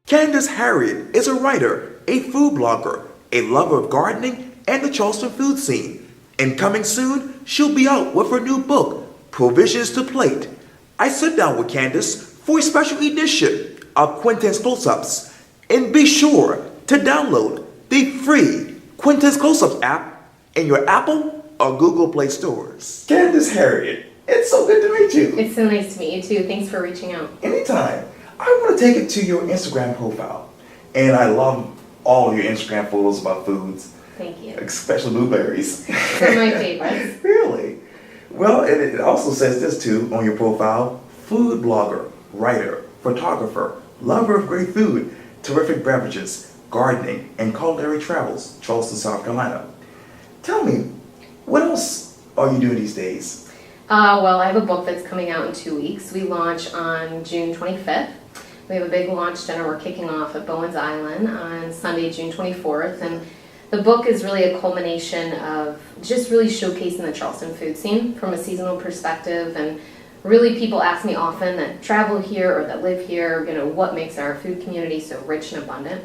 Candice Herriott is a writer, a food blogger, a lover of gardening and the Charleston food scene. And coming soon, she'll be out with her new book, Provisions to Plate. I sit down with Candice for a special edition of Quintin's Close-Ups. And be sure to download the free Quintin's Close-Ups app in your Apple or Google Play stores. Candice Herriott, it's so good to meet you. It's so nice to meet you too. Thanks for reaching out. Anytime. I want to take it to your Instagram profile. And I love all of your Instagram photos about foods. Thank you. Especially blueberries. They're my favorites. Really? Well, it also says this too on your profile: food blogger, writer, photographer, lover of great food, terrific beverages, gardening, and culinary travels, Charleston, South Carolina. Tell me, what else are you doing these days? Well, I have a book that's coming out in 2 weeks. We launch on June 25th. We have a big launch dinner we're kicking off at Bowen's Island on Sunday, June 24th. And the book is really a culmination of just really showcasing the Charleston food scene from a seasonal perspective. And really, people ask me often that travel here or that live here, what makes our food community so rich and abundant?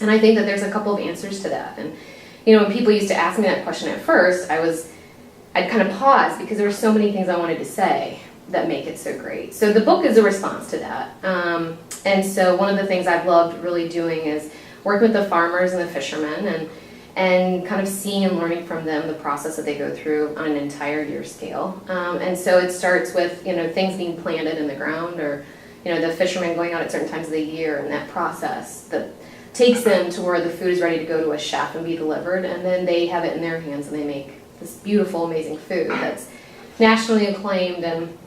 And I think that there's a couple of answers to that. And, when people used to ask me that question at first, I'd kind of pause because there were so many things I wanted to say that make it so great. So the book is a response to that. And so one of the things I've loved really doing is working with the farmers and the fishermen and kind of seeing and learning from them the process that they go through on an entire year scale. And so it starts with, things being planted in the ground or, the fishermen going out at certain times of the year and that process that takes them to where the food is ready to go to a chef and be delivered. And then they have it in their hands and they make this beautiful, amazing food that's nationally acclaimed. And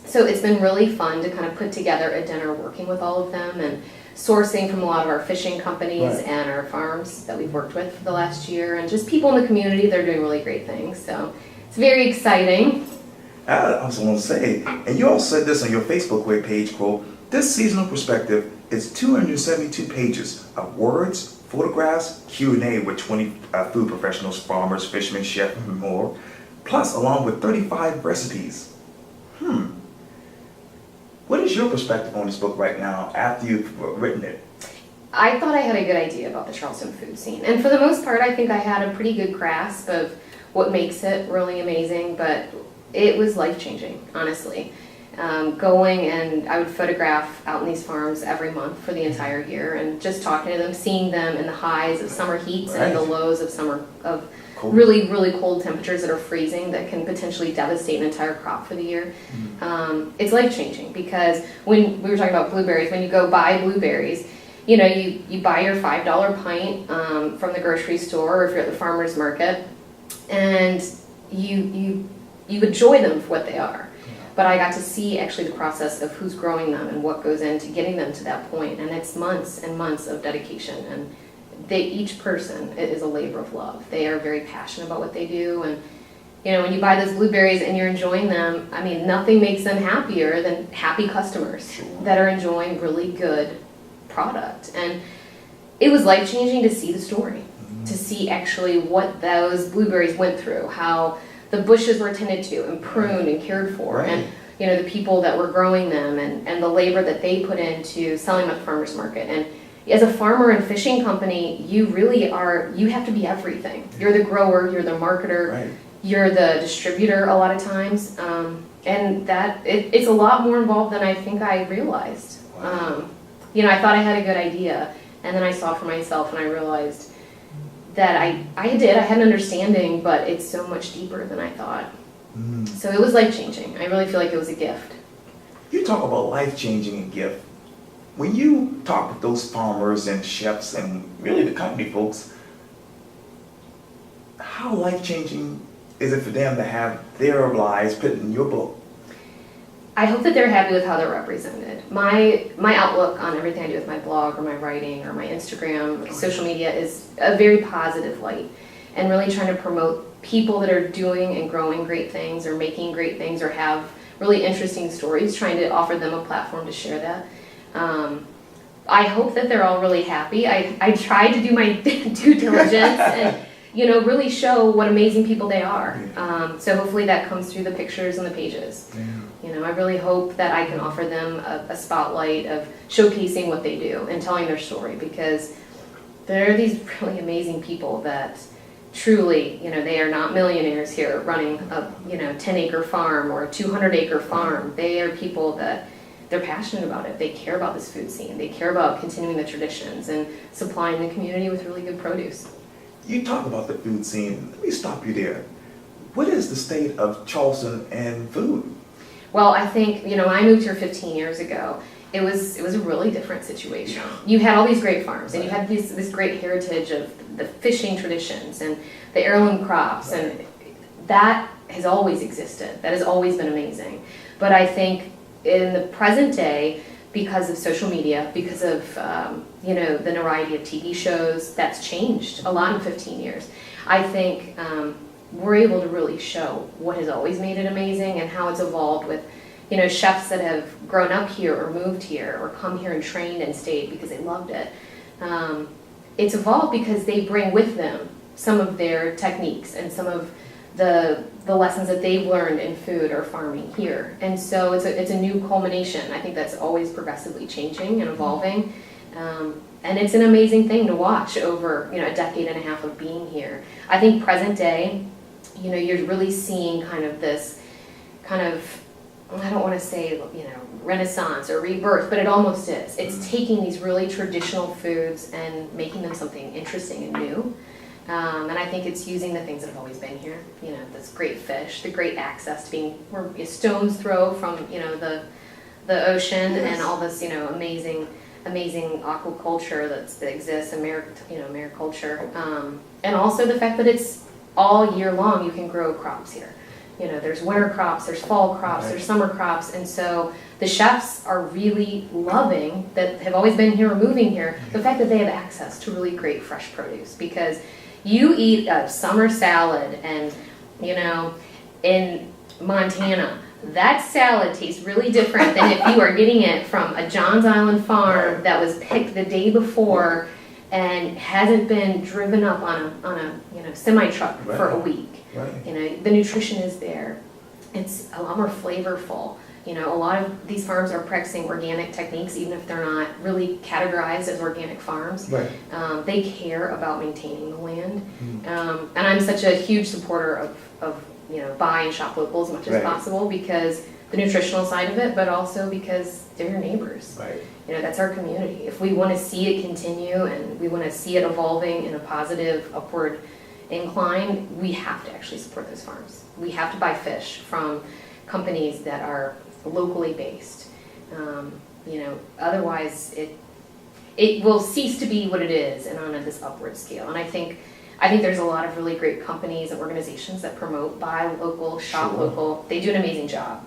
so it's been really fun to kind of put together a dinner working with all of them and sourcing from a lot of our fishing companies and our farms that we've worked with for the last year and just people in the community that are doing really great things. So it's very exciting. I also want to say, and you also said this on your Facebook page, quote, this seasonal perspective is 272 pages of words, photographs, Q&A with 20 food professionals, farmers, fishermen, chefs, and more, plus along with 35 recipes. What is your perspective on this book right now after you've written it? I thought I had a good idea about the Charleston food scene. And for the most part, I think I had a pretty good grasp of what makes it really amazing, but it was life-changing, honestly. Going and I would photograph out in these farms every month for the entire year and just talking to them, seeing them in the highs of summer heats and the lows of summer of cold. Really, really cold temperatures that are freezing that can potentially devastate an entire crop for the year. It's life-changing because when we were talking about blueberries, when you go buy blueberries, you buy your $5 pint from the grocery store or if you're at the farmer's market and you enjoy them for what they are. But I got to see actually the process of who's growing them and what goes into getting them to that point. And it's months and months of dedication. And each person is a labor of love. They are very passionate about what they do. And, when you buy those blueberries and you're enjoying them, I mean, nothing makes them happier than happy customers that are enjoying really good product. And it was life-changing to see the story, to see actually what those blueberries went through, how the bushes were tended to and pruned and cared for, and the people that were growing them and the labor that they put into selling them at the farmer's market. And as a farmer and fishing company, you have to be everything. You're the grower, you're the marketer, you're the distributor a lot of times, and that it's a lot more involved than I think I realized. I thought I had a good idea, and then I saw for myself and I realized that I had an understanding, but it's so much deeper than I thought. So it was life-changing. I really feel like it was a gift. You talk about life-changing and gift. When you talk with those farmers and chefs and really the company folks, how life-changing is it for them to have their lives put in your book? I hope that they're happy with how they're represented. My outlook on everything I do with my blog or my writing or my Instagram, social media is a very positive light and really trying to promote people that are doing and growing great things or making great things or have really interesting stories, trying to offer them a platform to share that. I hope that they're all really happy. I tried to do my due diligence and really show what amazing people they are. So hopefully that comes through the pictures and the pages. I really hope that I can offer them a spotlight of showcasing what they do and telling their story, because there are these really amazing people that truly, they are not millionaires here running a 10-acre farm or a 200-acre farm. They are people that they're passionate about it. They care about this food scene. They care about continuing the traditions and supplying the community with really good produce. You talk about the food scene. Let me stop you there. What is the state of Charleston and food? Well, I think, when I moved here 15 years ago, it was a really different situation. You had all these great farms, and you had this great heritage of the fishing traditions and the heirloom crops, and that has always existed. That has always been amazing. But I think in the present day, because of social media, because of the notoriety of TV shows, that's changed a lot in 15 years. I think we're able to really show what has always made it amazing and how it's evolved with chefs that have grown up here or moved here or come here and trained and stayed because they loved it. It's evolved because they bring with them some of their techniques and some of the lessons that they've learned in food or farming here. And so it's a new culmination. I think that's always progressively changing and evolving. And it's an amazing thing to watch over a decade and a half of being here. I think present day, you're really seeing this I don't want to say renaissance or rebirth, but it almost is. It's taking these really traditional foods and making them something interesting and new. And I think it's using the things that have always been here. This great fish, the great access to we're a stone's throw from the ocean, and all this amazing aquaculture that exists, mariculture, and also the fact that it's all year long. You can grow crops here. There's winter crops, there's fall crops, there's summer crops, and so the chefs are really loving, that have always been here or moving here, the fact that they have access to really great fresh produce. Because you eat a summer salad and, in Montana, that salad tastes really different than if you are getting it from a Johns Island farm that was picked the day before and hasn't been driven up on a semi truck for a week. The nutrition is there. It's a lot more flavorful. A lot of these farms are practicing organic techniques, even if they're not really categorized as organic farms. They care about maintaining the land. And I'm such a huge supporter of buy and shop local as much as possible, because the nutritional side of it, but also because they're your neighbors. That's our community. If we want to see it continue and we want to see it evolving in a positive upward incline, we have to actually support those farms. We have to buy fish from companies that are locally based. Otherwise it will cease to be what it is and on this upward scale. And I think there's a lot of really great companies and organizations that promote buy local, shop local. They do an amazing job.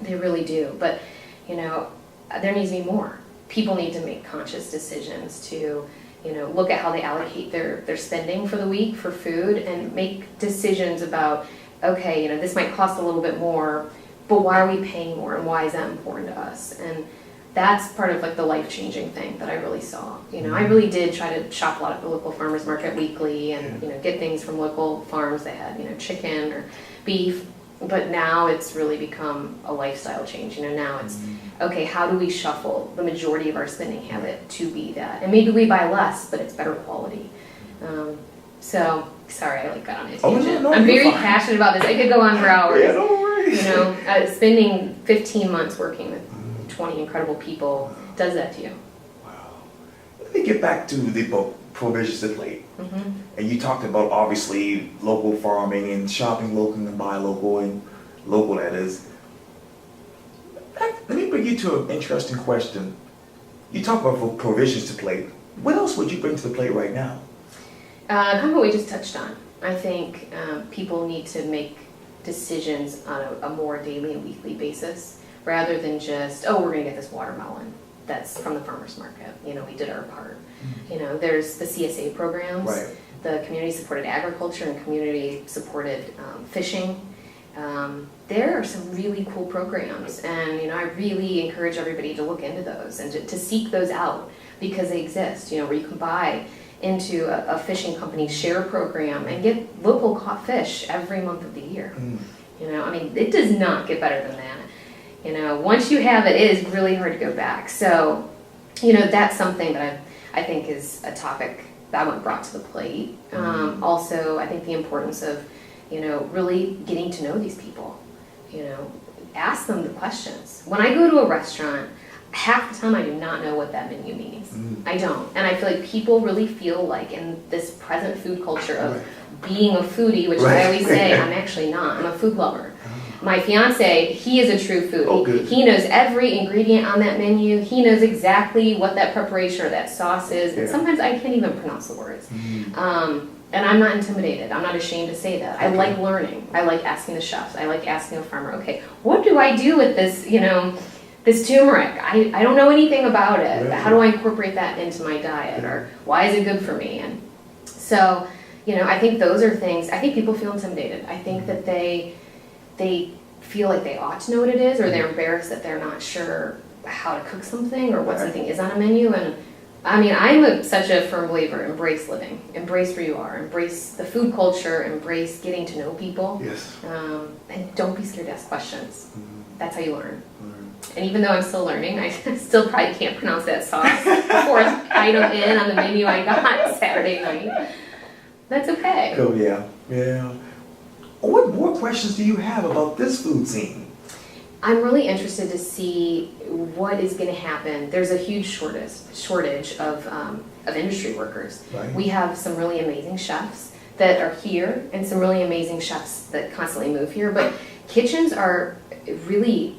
They really do. But there needs to be more. People need to make conscious decisions to look at how they allocate their spending for the week for food, and make decisions about, okay, this might cost a little bit more, but why are we paying more, and why is that important to us? And that's part of the life-changing thing that I really saw. I really did try to shop a lot at the local farmers market weekly and get things from local farms that had chicken or beef. But now it's really become a lifestyle change. Now it's, okay, how do we shuffle the majority of our spending habit to be that? And maybe we buy less, but it's better quality. So, sorry, I got on a tangent. No, I'm very passionate about this. I could go on for hours. Yeah, no worries. Spending 15 months working with 20 incredible people does that to you. Wow. Let me get back to the book, Provisions to Plate. And you talked about, obviously, local farming and shopping local and buy local, and local that is. Let me bring you to an interesting question. You talk about provisions to plate. What else would you bring to the plate right now? Kind of what we just touched on. I think people need to make decisions on a more daily and weekly basis, rather than just, we're going to get this watermelon that's from the farmer's market. We did our part. There's the CSA programs, the community-supported agriculture and community-supported fishing. There are some really cool programs, and I really encourage everybody to look into those and to seek those out, because they exist. Where you can buy into a fishing company share program and get local caught fish every month of the year. You know, I mean, it does not get better than that. You know, once you have it, it is really hard to go back. So, you know, that's something that I think is a topic that I want brought to the plate. Also, I think the importance of, you know, really getting to know these people. You know, ask them the questions. When I go to a restaurant, half the time I do not know what that menu means. I don't. And I feel like people really feel like in this present food culture of being a foodie, which I always say, I'm actually not. I'm a food lover. My fiance, he is a true foodie. He knows every ingredient on that menu. He knows exactly what that preparation or that sauce is. And sometimes I can't even pronounce the words. And I'm not intimidated. I'm not ashamed to say that. I like learning. I like asking the chefs. I like asking a farmer, okay, what do I do with this, you know, this turmeric? I don't know anything about it. How do I incorporate that into my diet? Or why is it good for me? And so, you know, I think those are things, I think people feel intimidated. I think that they feel like they ought to know what it is, or they're embarrassed that they're not sure how to cook something or what something is on a menu. And I mean, I'm such a firm believer, embrace living, embrace where you are, embrace the food culture, embrace getting to know people. And don't be scared to ask questions. That's how you learn. And even though I'm still learning, I still probably can't pronounce that sauce. Fourth item in on the menu I got Saturday night. That's okay. Oh, yeah. What more questions do you have about this food scene? I'm really interested to see what is going to happen. There's a huge shortage of industry workers. We have some really amazing chefs that are here and some really amazing chefs that constantly move here, but kitchens are really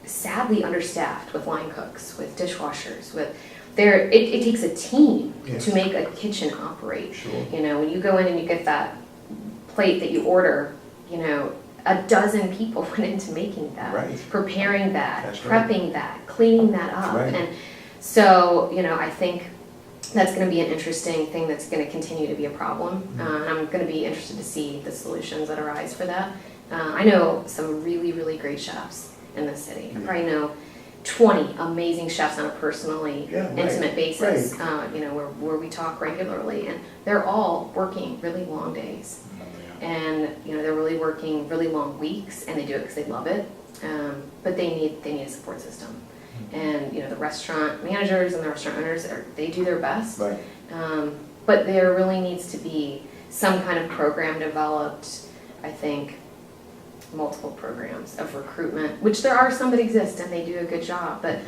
sadly understaffed with line cooks, with dishwashers, with it takes a team to make a kitchen operate. You know, when you go in and you get that plate that you order, you know, a dozen people went into making that, preparing that, prepping that, cleaning that up. And so, you know, I think that's going to be an interesting thing that's going to continue to be a problem. And I'm going to be interested to see the solutions that arise for that. I know some really, really great chefs in this city. I probably know 20 amazing chefs on a personally intimate basis, you know, where we talk regularly, and they're all working really long days. And, you know, they're really working really long weeks, and they do it because they love it. But they need a support system. And, you know, the restaurant managers and the restaurant owners, they do their best. But there really needs to be some kind of program developed, I think, multiple programs of recruitment, which there are some that exist and they do a good job, but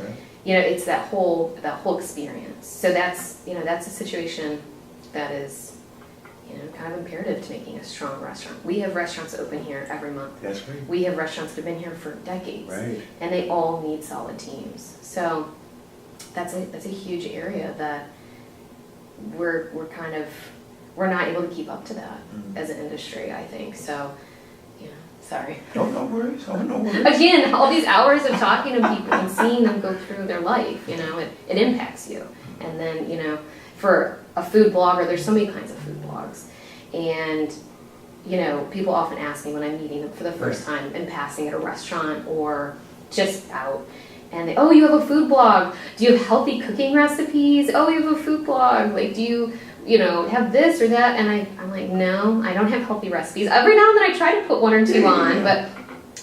you know, it's that whole experience. So that's, you know, that's a situation that is, you know, kind of imperative to making a strong restaurant. We have restaurants open here every month. We have restaurants that have been here for decades, and they all need solid teams. So that's a huge area that we're not able to keep up to that as an industry, I think. So sorry. No worries. Again, all these hours of talking to people and seeing them go through their life, you know, it impacts you. And then, you know, for a food blogger, there's so many kinds of food blogs. And, you know, people often ask me when I'm meeting them for the first time in passing at a restaurant or just out. And they, oh, you have a food blog. Do you have healthy cooking recipes? Oh, you have a food blog. Like, do you know, have this or that? And I'm like, no, I don't have healthy recipes. Every now and then I try to put one or two on, but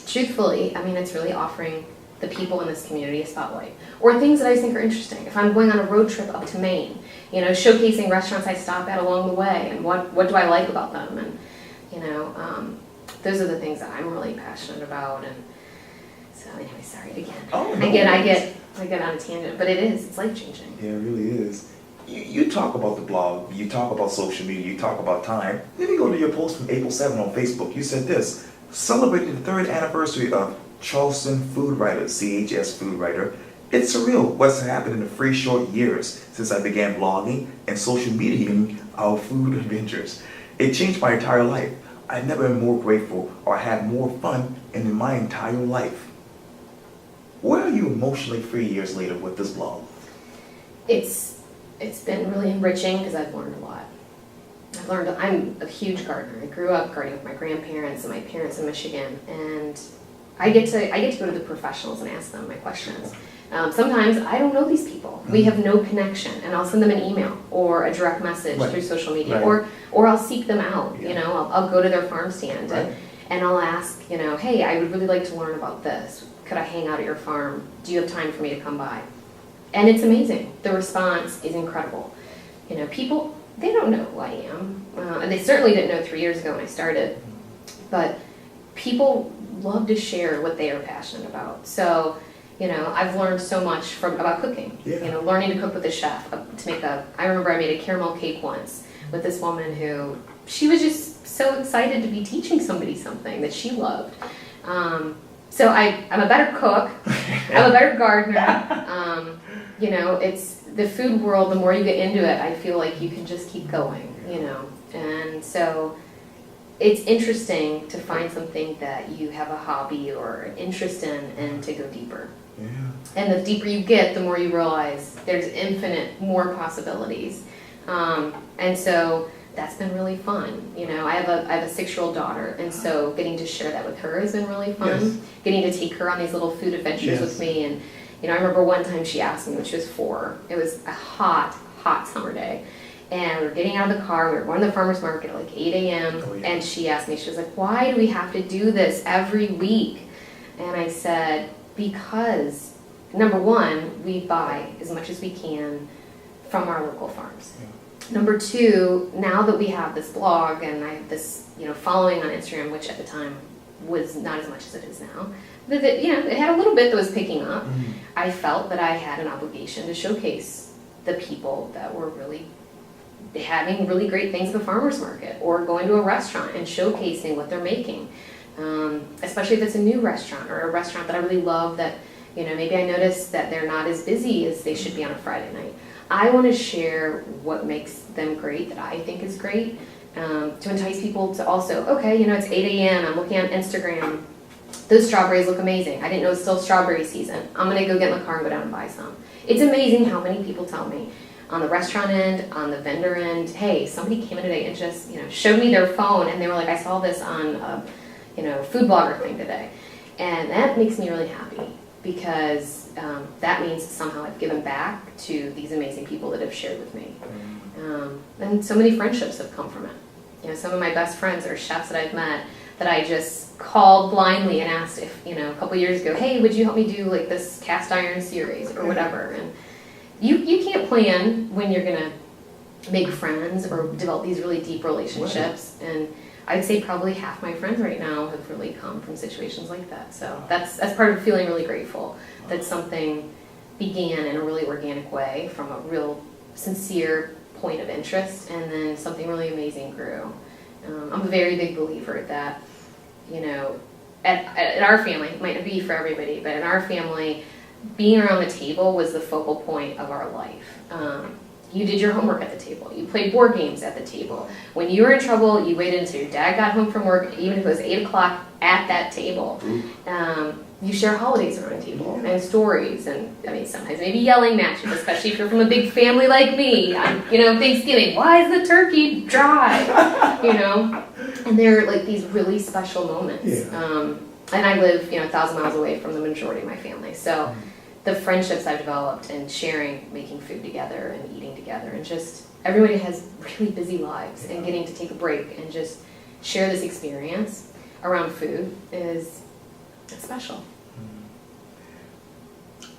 truthfully, I mean, it's really offering the people in this community a spotlight. Or things that I think are interesting. If I'm going on a road trip up to Maine, you know, showcasing restaurants I stop at along the way and what do I like about them. And, you know, those are the things that I'm really passionate about. And so anyway, sorry again. I get on a tangent, but it's life-changing. Yeah, it really is. You talk about the blog, you talk about social media, you talk about time. Let me go to your post from April 7 on Facebook. You said this: celebrating the 3rd anniversary of Charleston Food Writer, CHS Food Writer. It's surreal what's happened in the 3 short years since I began blogging and social mediaing our food adventures. It changed my entire life. I've never been more grateful or had more fun in my entire life. Where are you emotionally 3 years later with this blog? It's been really enriching because I've learned a lot. I'm a huge gardener. I grew up gardening with my grandparents and my parents in Michigan, and I get to go to the professionals and ask them my questions. Sometimes I don't know these people. We have no connection, and I'll send them an email or a direct message Right. through social media, Right. or I'll seek them out. Yeah. You know, I'll go to their farm stand Right. and I'll ask, you know, hey, I would really like to learn about this. Could I hang out at your farm? Do you have time for me to come by? And it's amazing. The response is incredible. You know, people, they don't know who I am, and they certainly didn't know 3 years ago when I started. But people love to share what they are passionate about. So, you know, I've learned so much about cooking. Yeah. You know, learning to cook with a chef, I remember I made a caramel cake once with this woman who, she was just so excited to be teaching somebody something that she loved. So I'm a better cook, I'm a better gardener. You know, it's the food world, the more you get into it, I feel like you can just keep going, you know. And so it's interesting to find something that you have a hobby or an interest in and to go deeper. Yeah. And the deeper you get, the more you realize there's infinite more possibilities. And so that's been really fun. You know, I have a 6-year-old daughter, and so getting to share that with her has been really fun. Yes. Getting to take her on these little food adventures Yes. with me. And, you know, I remember one time she asked me when she was 4, it was a hot summer day. And we were getting out of the car, we were going to the farmer's market at like 8 a.m. Oh, yeah. And she asked me, she was like, why do we have to do this every week? And I said, because, number one, we buy as much as we can from our local farms. Yeah. Number two, now that we have this blog and I have this, you know, following on Instagram, which at the time was not as much as it is now, but that, you know, it had a little bit that was picking up. Mhm. I felt that I had an obligation to showcase the people that were really having really great things at the farmer's market or going to a restaurant and showcasing what they're making. Especially if it's a new restaurant or a restaurant that I really love that, you know, maybe I noticed that they're not as busy as they should be on a Friday night. I want to share what makes them great that I think is great, to entice people to also, okay, you know, it's 8 a.m., I'm looking on Instagram, those strawberries look amazing. I didn't know it's still strawberry season. I'm going to go get in the car and go down and buy some. It's amazing how many people tell me on the restaurant end, on the vendor end, hey, somebody came in today and just, you know, showed me their phone and they were like, I saw this on a, you know, food blogger thing today. And that makes me really happy because that means somehow I've given back to these amazing people that have shared with me. And so many friendships have come from it. You know, some of my best friends are chefs that I've met that I just called blindly and asked if, you know, a couple years ago, hey, would you help me do like this cast iron series or whatever? And you can't plan when you're gonna make friends or develop these really deep relationships. Right. And I'd say probably half my friends right now have really come from situations like that. So that's part of feeling really grateful that something began in a really organic way from a real sincere point of interest, and then something really amazing grew. I'm a very big believer that, you know, at our family, it might not be for everybody, but in our family, being around the table was the focal point of our life. You did your homework at the table. You played board games at the table. When you were in trouble, you waited until your dad got home from work, even if it was 8 o'clock at that table. You share holidays around the table and stories, and I mean sometimes maybe yelling matches, especially if you're from a big family like me. You know, Thanksgiving, why is the turkey dry? You know, and they're like these really special moments. Yeah. And I live, you know, 1,000 miles away from the majority of my family, so the friendships I've developed and sharing, making food together and eating together, and just everybody has really busy lives, and getting to take a break and just share this experience around food is special.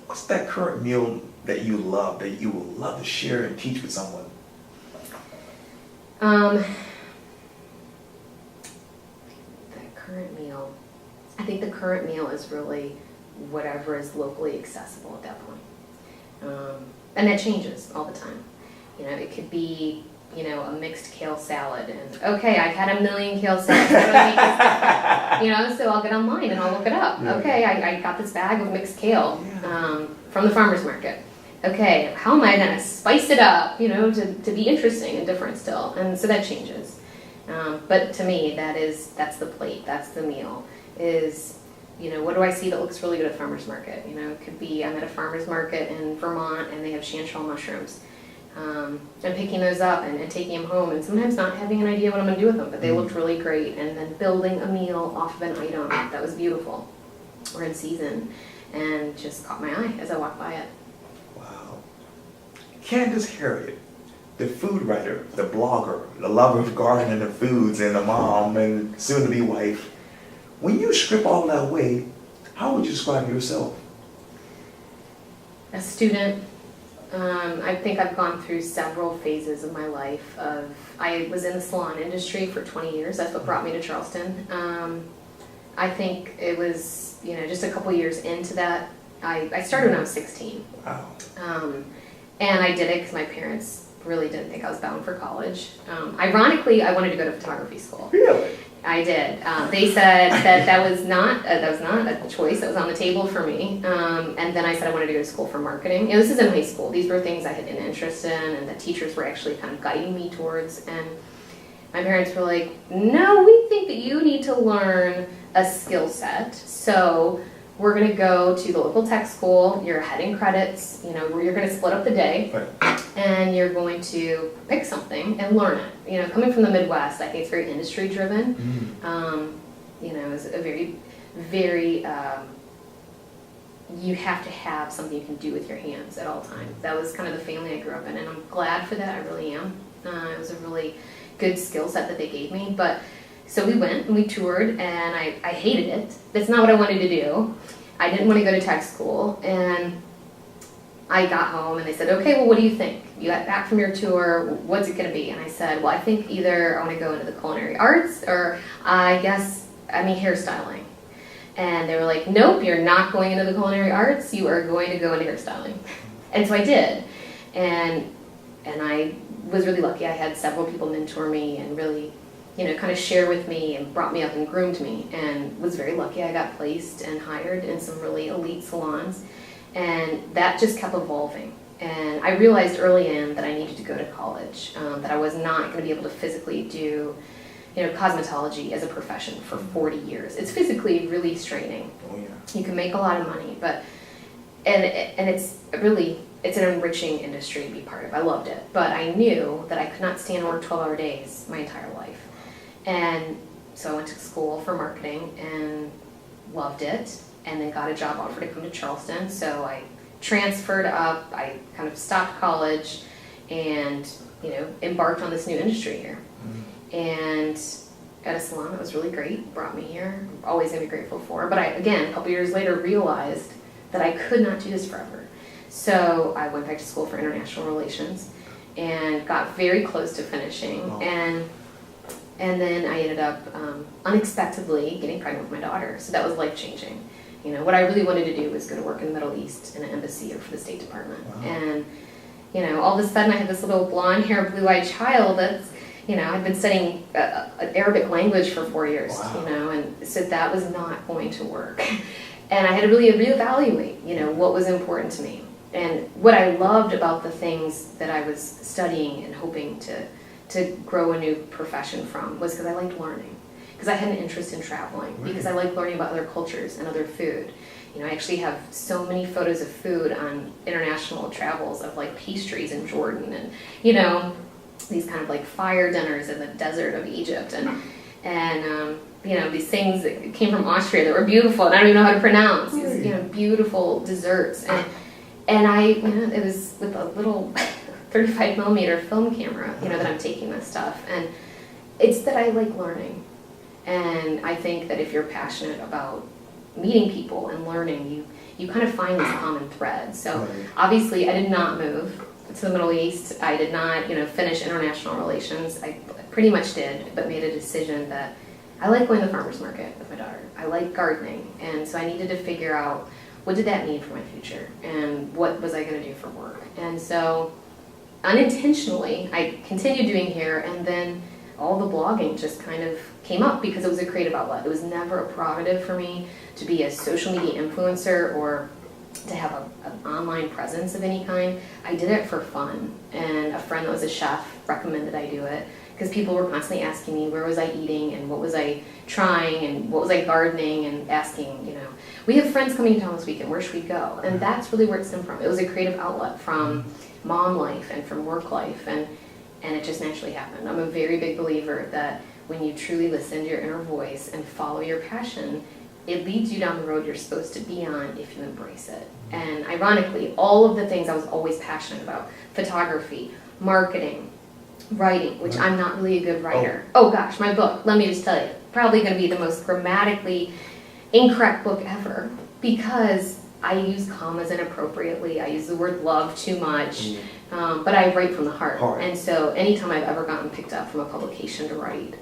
What's that current meal that you love, that you would love to share and teach with someone? That current meal, I think the current meal is really whatever is locally accessible at that point. And that changes all the time. You know, it could be, you know, a mixed kale salad, and okay, I've had 1,000,000 kale salads. You know, so I'll get online and I'll look it up. Yeah. Okay, I got this bag of mixed kale from the farmer's market. Okay, how am I going to spice it up, you know, to be interesting and different still? And so that changes. But to me, that's the plate, that's the meal, is, you know, what do I see that looks really good at farmer's market? You know, it could be I'm at a farmer's market in Vermont and they have chanterelle mushrooms. And picking those up and taking them home, and sometimes not having an idea what I'm going to do with them, but they looked really great, and then building a meal off of an item that was beautiful or in season. and just caught my eye as I walked by it. Wow. Candice Herriott, the food writer, the blogger, the lover of gardening and foods, and the mom and soon-to-be wife. When you strip all that away, how would you describe yourself? A student. I think I've gone through several phases of my life. I was in the salon industry for 20 years. That's what brought me to Charleston. I think it was, just a couple years into that. I started when I was 16. Wow. And I did it because my parents really didn't think I was bound for college. Ironically, I wanted to go to photography school. Really? I did. They said that was not a choice that was on the table for me. And then I said I wanted to go to school for marketing. This is in high school. These were things I had an interest in, and the teachers were actually kind of guiding me towards. And my parents were like, "No, we think that you need to learn a skill set. So we're going to go to the local tech school. You're ahead in credits. You're going to split up the day, and you're going to pick something and learn it. Coming from the Midwest, I think it's very industry driven. It's a very, very, you have to have something you can do with your hands at all times. That was kind of the family I grew up in, and I'm glad for that. I really am. It was a really good skill set that they gave me. But so we went and we toured, and I hated it. That's not what I wanted to do. I didn't want to go to tech school, and I got home and they said, "Okay, well, what do you think? You got back from your tour, what's it going to be?" And I said, "Well, I think either I want to go into the culinary arts, or hairstyling." And they were like, "Nope, you're not going into the culinary arts, you are going to go into hairstyling." And so I did. And I was really lucky. I had several people mentor me and really, kind of share with me and brought me up and groomed me, and was very lucky. I got placed and hired in some really elite salons, and that just kept evolving. And I realized early in that I needed to go to college, that I was not going to be able to physically do, cosmetology as a profession for 40 years. It's physically really straining. Oh, yeah. You can make a lot of money, but it's an enriching industry to be part of. I loved it, but I knew that I could not stand to work 12-hour days my entire life. And so I went to school for marketing and loved it, and then got a job offer to come to Charleston. So I transferred up, I kind of stopped college and, embarked on this new industry here. And at a salon that was really great, brought me here. I'm always gonna be grateful for. But a couple years later, realized that I could not do this forever. So I went back to school for international relations and got very close to finishing. Oh. And then I ended up unexpectedly getting pregnant with my daughter. So that was life-changing. What I really wanted to do was go to work in the Middle East in an embassy or for the State Department. Wow. And, all of a sudden I had this little blonde hair, blue-eyed child that's, I'd been studying Arabic language for 4 years, Wow. And so that was not going to work. And I had to really reevaluate, what was important to me. And what I loved about the things that I was studying and hoping to grow a new profession from was because I liked learning. Because I had an interest in traveling. Right. Because I liked learning about other cultures and other food. I actually have so many photos of food on international travels of like pastries in Jordan and, these kind of like fire dinners in the desert of Egypt and these things that came from Austria that were beautiful and I don't even know how to pronounce. These, beautiful desserts. And it was with a little 35 millimeter film camera, that I'm taking this stuff. And it's that I like learning. And I think that if you're passionate about meeting people and learning, you kind of find these common threads. So obviously I did not move to the Middle East. I did not, finish international relations. I pretty much did, but made a decision that I like going to the farmer's market with my daughter. I like gardening. And so I needed to figure out what did that mean for my future and what was I going to do for work. And so unintentionally, I continued doing hair, and then all the blogging just kind of came up because it was a creative outlet. It was never a prerogative for me to be a social media influencer or to have an online presence of any kind. I did it for fun, and a friend that was a chef recommended I do it because people were constantly asking me where was I eating and what was I trying and what was I gardening, and asking, we have friends coming to town this weekend, where should we go? And that's really where it stemmed from. It was a creative outlet from mom life and from work life, and it just naturally happened. I'm a very big believer that when you truly listen to your inner voice and follow your passion, it leads you down the road you're supposed to be on if you embrace it. And ironically, all of the things I was always passionate about, photography, marketing, writing, which I'm not really a good writer. Oh gosh, my book, let me just tell you, probably going to be the most grammatically incorrect book ever, because I use commas inappropriately, I use the word love too much, but I write from the heart. And so anytime I've ever gotten picked up from a publication to write,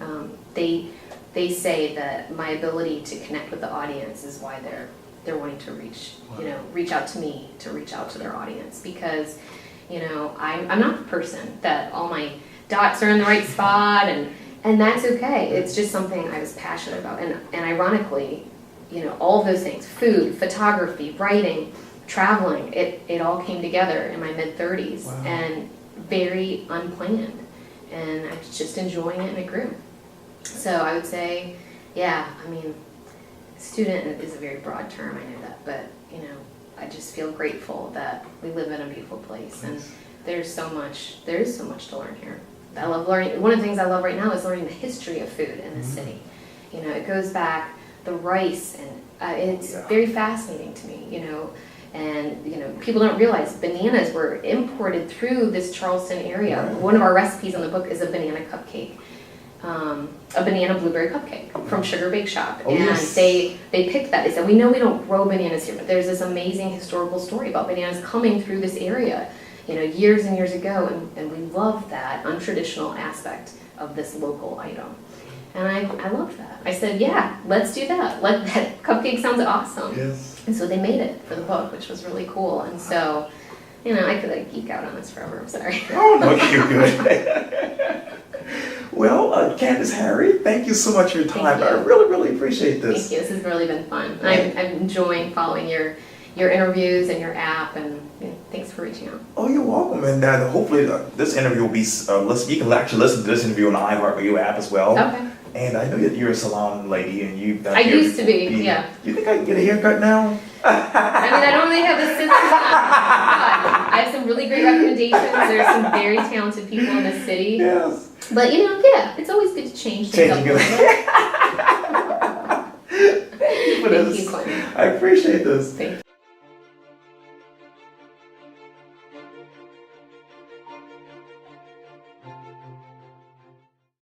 they say that my ability to connect with the audience is why they're wanting to reach out to me, to reach out to their audience, because I'm not the person that all my dots are in the right spot, and that's okay. It's just something I was passionate about, and ironically, all of those things, food, photography, writing, traveling, it all came together in my mid-30s. Wow. And very unplanned, and I was just enjoying it, and it grew. So I would say, student is a very broad term, I know that, but I just feel grateful that we live in a beautiful place, and there is so much to learn here. I love learning. One of the things I love right now is learning the history of food in the city. It goes back, the rice, and it's very fascinating to me, and people don't realize bananas were imported through this Charleston area. Right. One of our recipes in the book is a banana cupcake, a banana blueberry cupcake from Sugar Bake Shop. Oh, and yes. They picked that. They said, we know we don't grow bananas here, but there's this amazing historical story about bananas coming through this area, years and years ago, and we love that untraditional aspect of this local item. And I love that. I said, let's do that. That cupcake sounds awesome. Yes. And so they made it for the book, which was really cool. And so, I could geek out on this forever. I'm sorry. Oh, no, you're good. Well, Candice Herriott, thank you so much for your time. I really, really appreciate this. Thank you. This has really been fun. I'm enjoying following your interviews and your app, and thanks for reaching out. Oh, you're welcome. And hopefully this interview will be, you can actually listen to this interview on the iHeartRadio app as well. Okay. And I know that you're a salon lady, and you've done. I used to be, yeah. You think I can get a haircut now? I don't really have the sense of that. I have some really great recommendations. There's some very talented people in the city. Yes. But it's always good to change things up a little bit. Thank you for this. Thank you, Quintin. I appreciate this. Thank you.